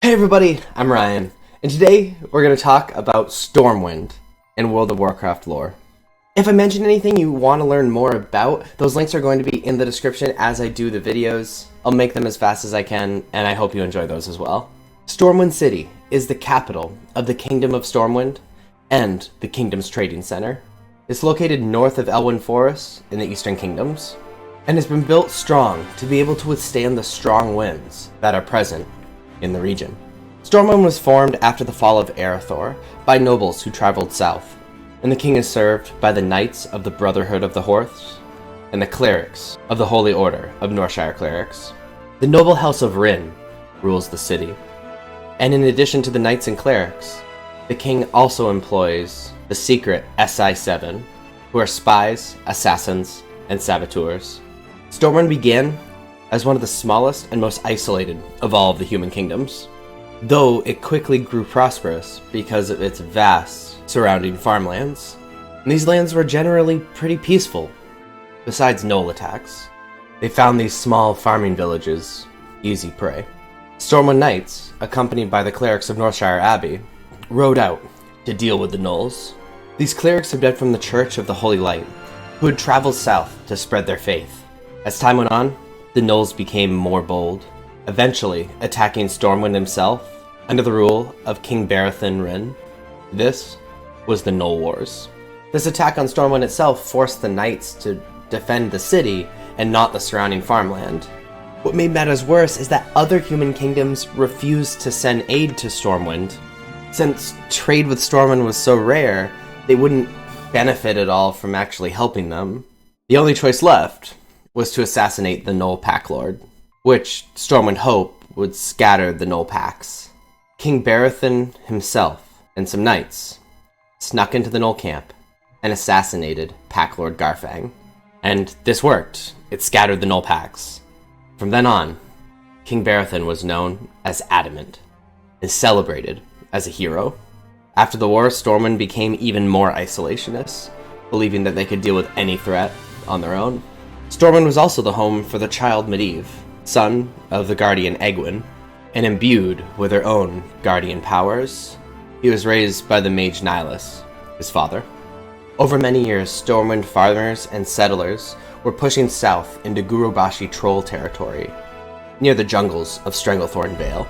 Hey everybody, I'm Ryan, and today we're going to talk about Stormwind in World of Warcraft lore. If I mention anything you want to learn more about, those links are going to be in the description as I do the videos. I'll make them as fast as I can, and I hope you enjoy those as well. Stormwind City is the capital of the Kingdom of Stormwind and the Kingdom's Trading Center. It's located north of Elwynn Forest in the Eastern Kingdoms, and has been built strong to be able to withstand the strong winds that are present in the region. Stormwind was formed after the fall of Arathor by nobles who traveled south, and the king is served by the Knights of the Brotherhood of the Horse and the Clerics of the Holy Order of Northshire Clerics. The noble house of Wrynn rules the city, and in addition to the Knights and Clerics, the king also employs the secret SI7, who are spies, assassins, and saboteurs. Stormwind began as one of the smallest and most isolated of all of the human kingdoms, though it quickly grew prosperous because of its vast surrounding farmlands. And these lands were generally pretty peaceful, besides gnoll attacks. They found these small farming villages easy prey. Stormwind Knights, accompanied by the clerics of Northshire Abbey, rode out to deal with the gnolls. These clerics had been from the Church of the Holy Light, who had traveled south to spread their faith. As time went on, the gnolls became more bold, eventually attacking Stormwind himself under the rule of King Barathen Wrynn. This was the Gnoll Wars. This attack on Stormwind itself forced the knights to defend the city and not the surrounding farmland. What made matters worse is that other human kingdoms refused to send aid to Stormwind. Since trade with Stormwind was so rare, they wouldn't benefit at all from actually helping them. The only choice left was to assassinate the Gnoll Pack Lord, which Stormwind hoped would scatter the Gnoll packs. King Barathen himself and some knights snuck into the Gnoll camp and assassinated Pack Lord Garfang. And this worked. It scattered the Gnoll packs. From then on, King Barathen was known as Adamant and celebrated as a hero. After the war, Stormwind became even more isolationist, believing that they could deal with any threat on their own. Stormwind was also the home for the child Medivh, son of the guardian Aegwynn, and imbued with her own guardian powers. He was raised by the mage Nihilus, his father. Over many years, Stormwind farmers and settlers were pushing south into Gurubashi Troll territory, near the jungles of Stranglethorn Vale.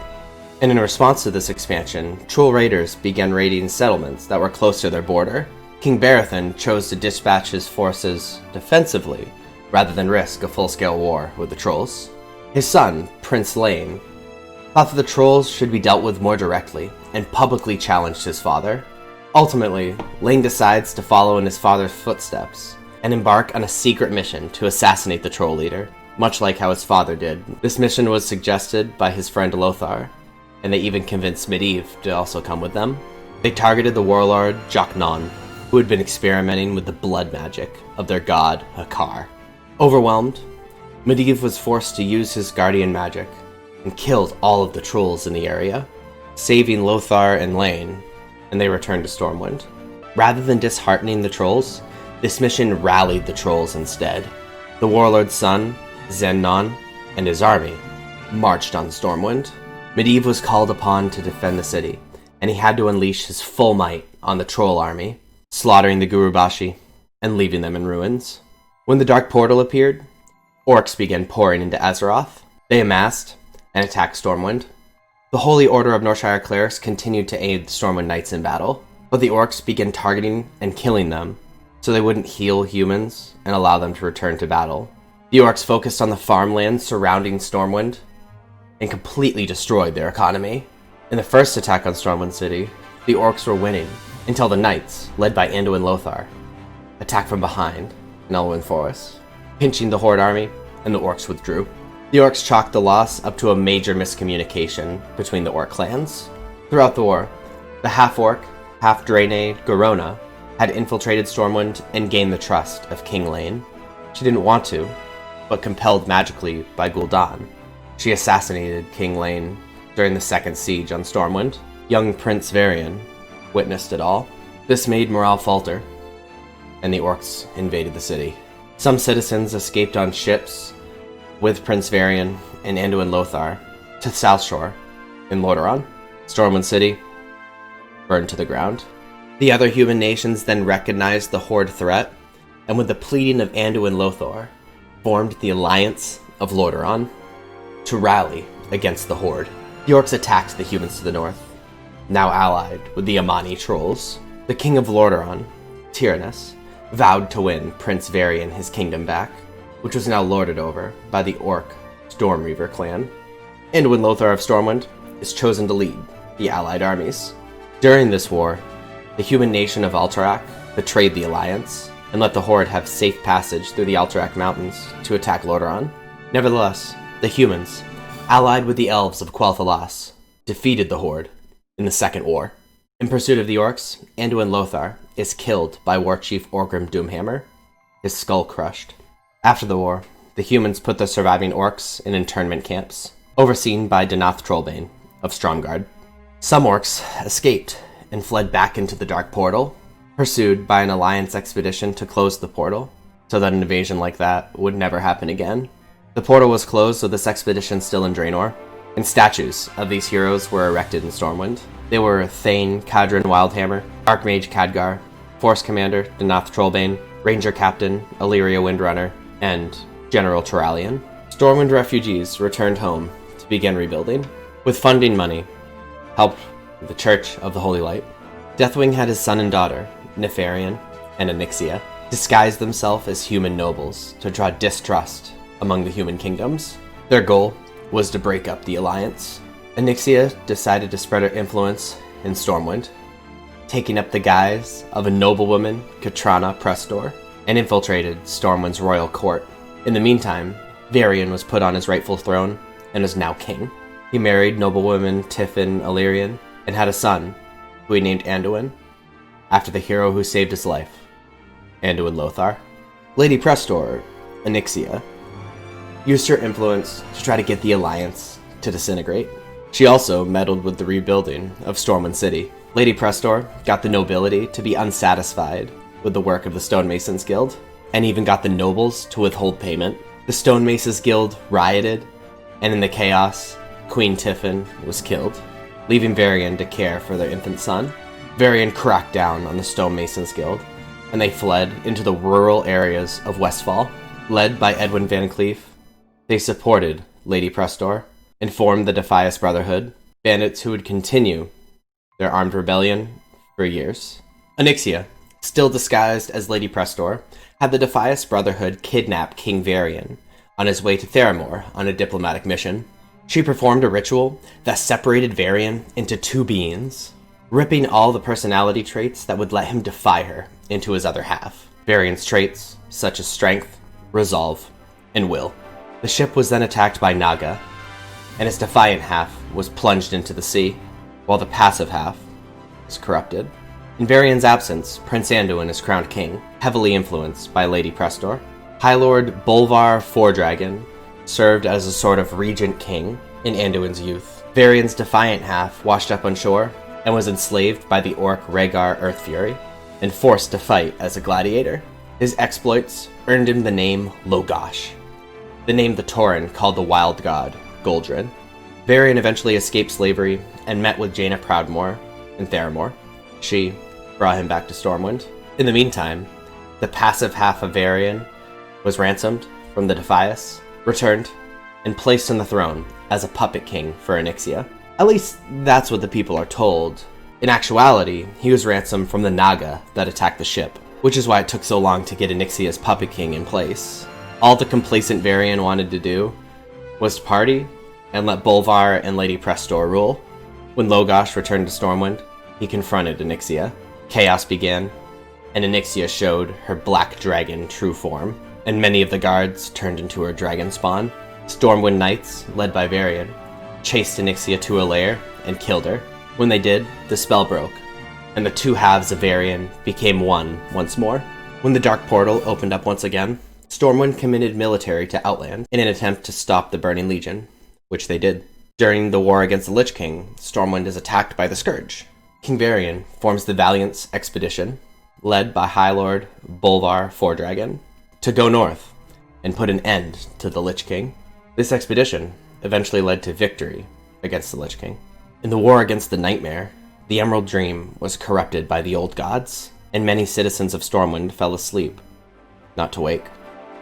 And in response to this expansion, troll raiders began raiding settlements that were close to their border. King Barathen chose to dispatch his forces defensively rather than risk a full-scale war with the trolls. His son, Prince Llane, thought that the trolls should be dealt with more directly and publicly challenged his father. Ultimately, Llane decides to follow in his father's footsteps and embark on a secret mission to assassinate the troll leader, much like how his father did. This mission was suggested by his friend Lothar, and they even convinced Medivh to also come with them. They targeted the warlord Jok'non, who had been experimenting with the blood magic of their god Hakar. Overwhelmed, Medivh was forced to use his guardian magic and killed all of the trolls in the area, saving Lothar and Llane, and they returned to Stormwind. Rather than disheartening the trolls, this mission rallied the trolls instead. The warlord's son, Zan'non, and his army marched on Stormwind. Medivh was called upon to defend the city, and he had to unleash his full might on the troll army, slaughtering the Gurubashi and leaving them in ruins. When the Dark Portal appeared, orcs began pouring into Azeroth. They amassed and attacked Stormwind. The Holy Order of Northshire Clerics continued to aid the Stormwind Knights in battle, but the orcs began targeting and killing them so they wouldn't heal humans and allow them to return to battle. The orcs focused on the farmlands surrounding Stormwind and completely destroyed their economy. In the first attack on Stormwind City, the orcs were winning until the knights, led by Anduin Lothar, attacked from behind in Elwynn Forest, pinching the Horde army, and the orcs withdrew. The orcs chalked the loss up to a major miscommunication between the orc clans. Throughout the war, the half-orc, half-Draenei Garona had infiltrated Stormwind and gained the trust of King Llane. She didn't want to, but compelled magically by Gul'dan, she assassinated King Llane during the second siege on Stormwind. Young Prince Varian witnessed it all. This made morale falter, and the orcs invaded the city. Some citizens escaped on ships with Prince Varian and Anduin Lothar to South Shore, In Lordaeron, Stormwind City burned to the ground. The other human nations then recognized the Horde threat, and with the pleading of Anduin Lothar, formed the Alliance of Lordaeron to rally against the Horde. The orcs attacked the humans to the north, now allied with the Amani Trolls. The king of Lordaeron, Tyrannus, vowed to win Prince Varian his kingdom back, which was now lorded over by the orc Stormreaver Clan. Anduin Lothar of Stormwind is chosen to lead the allied armies. During this war, the human nation of Alterac betrayed the Alliance and let the Horde have safe passage through the Alterac Mountains to attack Lordaeron. Nevertheless, the humans, allied with the elves of Quel'Thalas, defeated the Horde in the Second War. In pursuit of the orcs, Anduin Lothar is killed by War Chief Orgrim Doomhammer, his skull crushed. After the war, the humans put the surviving orcs in internment camps, overseen by Danath Trollbane of Stromgarde. Some orcs escaped and fled back into the Dark Portal, pursued by an Alliance expedition to close the portal, so that an invasion like that would never happen again. The portal was closed with this expedition still in Draenor, and statues of these heroes were erected in Stormwind. They were Thane Kurdran Wildhammer, Archmage Khadgar, Force Commander Danath Trollbane, Ranger Captain Alleria Windrunner, and General Turalyon. Stormwind refugees returned home to begin rebuilding. With funding money, helped with the Church of the Holy Light, Deathwing had his son and daughter, Nefarian and Onyxia, disguise themselves as human nobles to draw distrust among the human kingdoms. Their goal was to break up the Alliance. Onyxia decided to spread her influence in Stormwind, taking up the guise of a noblewoman, Katrana Prestor, and infiltrated Stormwind's royal court. In the meantime, Varian was put on his rightful throne and is now king. He married noblewoman Tiffan Ellerian and had a son, who he named Anduin, after the hero who saved his life, Anduin Lothar. Lady Prestor, Onyxia, used her influence to try to get the Alliance to disintegrate. She also meddled with the rebuilding of Stormwind City. Lady Prestor got the nobility to be unsatisfied with the work of the Stonemasons Guild, and even got the nobles to withhold payment. The Stonemasons Guild rioted, and in the chaos, Queen Tiffan was killed, leaving Varian to care for their infant son. Varian cracked down on the Stonemasons Guild, and they fled into the rural areas of Westfall. Led by Edwin VanCleef, they supported Lady Prestor and formed the Defias Brotherhood, bandits who would continue their armed rebellion for years. Onyxia, still disguised as Lady Prestor, had the Defias Brotherhood kidnap King Varian on his way to Theramore on a diplomatic mission. She performed a ritual that separated Varian into two beings, ripping all the personality traits that would let him defy her into his other half. Varian's traits, such as strength, resolve, and will. The ship was then attacked by Naga, and its defiant half was plunged into the sea, while the passive half was corrupted. In Varian's absence, Prince Anduin is crowned king, heavily influenced by Lady Prestor. High Lord Bolvar Fordragon served as a sort of regent king in Anduin's youth. Varian's defiant half washed up on shore and was enslaved by the orc Rehgar Earthfury and forced to fight as a gladiator. His exploits earned him the name Lo'Gosh, the name the Tauren called the wild god Gul'dan. Varian eventually escaped slavery and met with Jaina Proudmoore in Theramore. She brought him back to Stormwind. In the meantime, the passive half of Varian was ransomed from the Defias, returned, and placed on the throne as a puppet king for Onyxia. At least that's what the people are told. In actuality, he was ransomed from the Naga that attacked the ship, which is why it took so long to get Onyxia's puppet king in place. All the complacent Varian wanted to do was to party and let Bolvar and Lady Prestor rule. When Lo'Gosh returned to Stormwind, he confronted Onyxia. Chaos began, and Onyxia showed her black dragon true form, and many of the guards turned into her dragon spawn. Stormwind Knights, led by Varian, chased Onyxia to her lair and killed her. When they did, the spell broke, and the two halves of Varian became one once more. When the Dark Portal opened up once again, Stormwind committed military to Outland in an attempt to stop the Burning Legion, which they did. During the war against the Lich King, Stormwind is attacked by the Scourge. King Varian forms the Valiant's expedition, led by High Lord Bolvar Fordragon, to go north and put an end to the Lich King. This expedition eventually led to victory against the Lich King. In the war against the Nightmare, the Emerald Dream was corrupted by the old gods, and many citizens of Stormwind fell asleep, not to wake,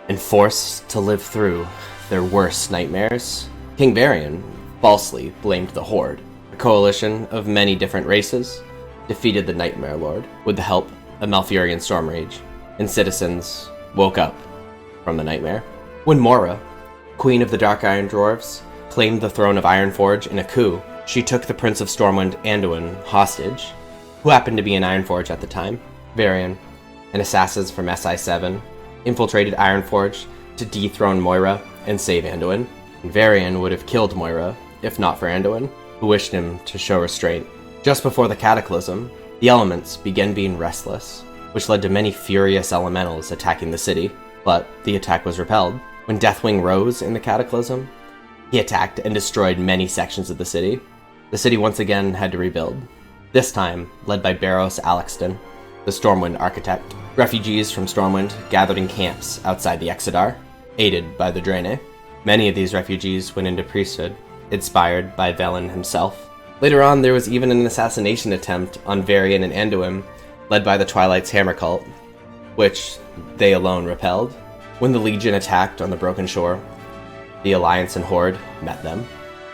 and forced to live through their worst nightmares. King Varian falsely blamed the Horde. A coalition of many different races defeated the Nightmare Lord with the help of Malfurion Stormrage, and citizens woke up from the nightmare. When Mora, Queen of the Dark Iron Dwarves, claimed the throne of Ironforge in a coup, she took the Prince of Stormwind, Anduin, hostage, who happened to be in Ironforge at the time. Varian and assassins from SI7 infiltrated Ironforge to dethrone Moira and save Anduin. Varian would have killed Moira if not for Anduin, who wished him to show restraint. Just before the Cataclysm, the elements began being restless, which led to many furious elementals attacking the city, but the attack was repelled. When Deathwing rose in the Cataclysm, he attacked and destroyed many sections of the city. The city once again had to rebuild, this time led by Barros Alexston, the Stormwind architect. Refugees from Stormwind gathered in camps outside the Exodar, aided by the Draenei. Many of these refugees went into priesthood, inspired by Velen himself. Later on, there was even an assassination attempt on Varian and Anduin, led by the Twilight's Hammer cult, which they alone repelled. When the Legion attacked on the Broken Shore, the Alliance and Horde met them.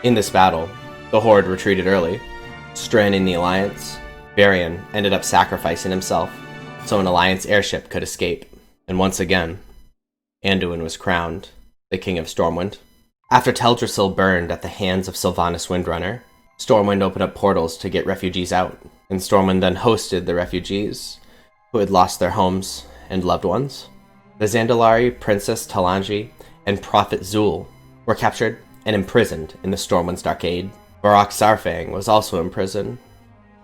In this battle, the Horde retreated early, stranding the Alliance. Varian ended up sacrificing himself so an Alliance airship could escape. And once again, Anduin was crowned the King of Stormwind. After Teldrassil burned at the hands of Sylvanas Windrunner, Stormwind opened up portals to get refugees out, and Stormwind then hosted the refugees who had lost their homes and loved ones. The Zandalari, Princess Talanji, and Prophet Zul were captured and imprisoned in the Stormwind's Darkade. Barak Sarfang was also imprisoned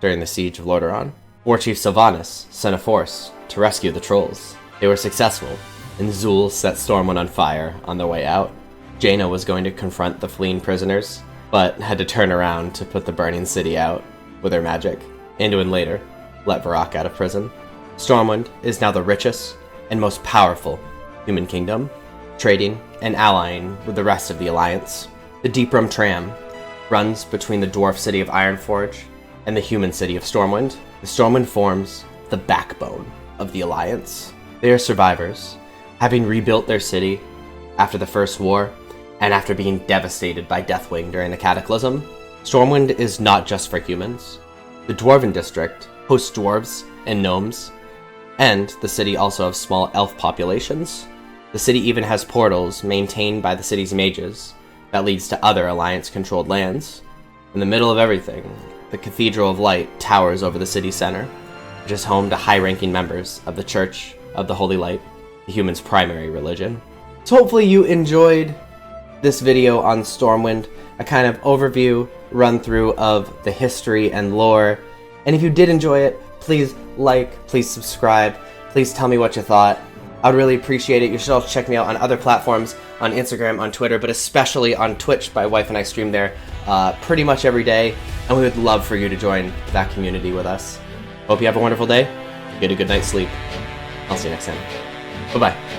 during the siege of Lordaeron. Warchief Sylvanas sent a force to rescue the Trolls. They were successful, and Zul set Stormwind on fire on their way out. Jaina was going to confront the fleeing prisoners, but had to turn around to put the burning city out with her magic. Anduin later let Barak out of prison. Stormwind is now the richest and most powerful human kingdom, trading and allying with the rest of the Alliance. The Deep Rum Tram runs between the dwarf city of Ironforge and the human city of Stormwind. The Stormwind forms the backbone of the Alliance. They are survivors, having rebuilt their city after the First War and after being devastated by Deathwing during the Cataclysm. Stormwind is not just for humans. The Dwarven District hosts dwarves and gnomes, and the city also has small elf populations. The city even has portals maintained by the city's mages that leads to other Alliance-controlled lands. In the middle of everything, the Cathedral of Light towers over the city center, which is home to high-ranking members of the Church of the Holy Light, the humans' primary religion. So hopefully you enjoyed this video on Stormwind, a kind of overview, run-through of the history and lore. And if you did enjoy it, please like, please subscribe, please tell me what you thought. I would really appreciate it. You should also check me out on other platforms, on Instagram, on Twitter, but especially on Twitch. My wife and I stream there pretty much every day, and we would love for you to join that community with us. Hope you have a wonderful day. Get a good night's sleep. I'll see you next time. Bye-bye.